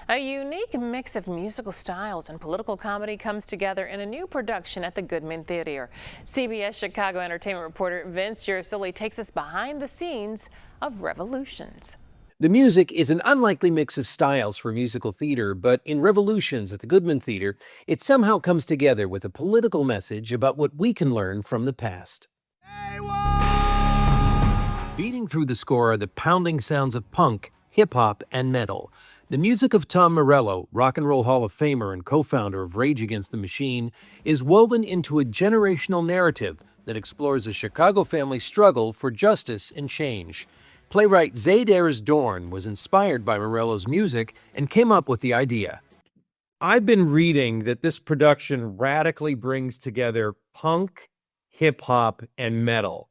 A unique mix of musical styles and political comedy comes together in a new production at the Goodman Theater. CBS Chicago entertainment reporter Vince Gerasole takes us behind the scenes of Revolutions. The music is an unlikely mix of styles for musical theater, but in Revolutions at the Goodman Theater, it somehow comes together with a political message about what we can learn from the past. Beating through the score are the pounding sounds of punk, hip hop, and metal. The music of Tom Morello, Rock and Roll Hall of Famer and co-founder of Rage Against the Machine, is woven into a generational narrative that explores a Chicago family's struggle for justice and change. Playwright Zaid Dorn was inspired by Morello's music and came up with the idea. I've been reading that this production radically brings together punk, hip hop, and metal.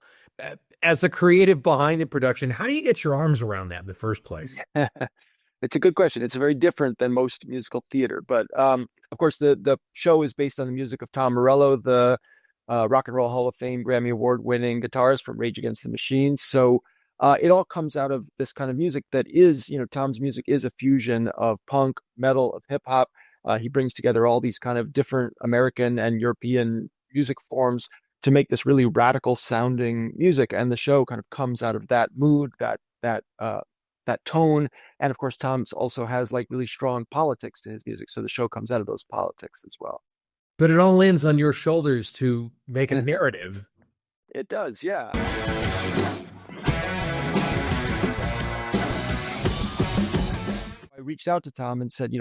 As a creative behind the production, how do you get your arms around that in the first place? It's a good question. It's very different than most musical theater, but of course, the show is based on the music of Tom Morello, the Rock and Roll Hall of Fame Grammy Award-winning guitarist from Rage Against the Machine. So it all comes out of this kind of music that is, Tom's music is a fusion of punk, metal, of hip hop. He brings together all these kind of different American and European music forms to make this really radical sounding music, and the show kind of comes out of that mood, that tone. And of course, Tom's also has like really strong politics to his music, so the show comes out of those politics as well. But it all lands on your shoulders to make a narrative. It does, yeah. I reached out to Tom and said,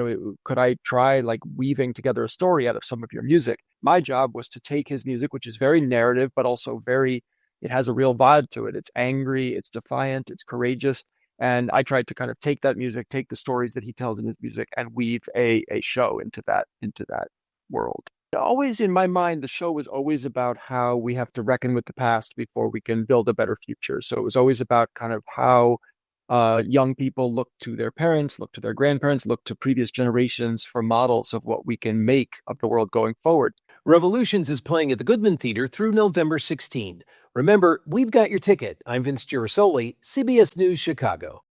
could I try like weaving together a story out of some of your music? My job was to take his music, which is very narrative, but also it has a real vibe to it. It's angry, it's defiant, it's courageous. And I tried to kind of take that music, take the stories that he tells in his music, and weave a show into that world. Always in my mind, the show was always about how we have to reckon with the past before we can build a better future. So it was always about kind of how young people look to their parents, look to their grandparents, look to previous generations for models of what we can make of the world going forward. Revolutions is playing at the Goodman Theater through November 16. Remember, we've got your ticket. I'm Vince Gerasole, CBS News Chicago.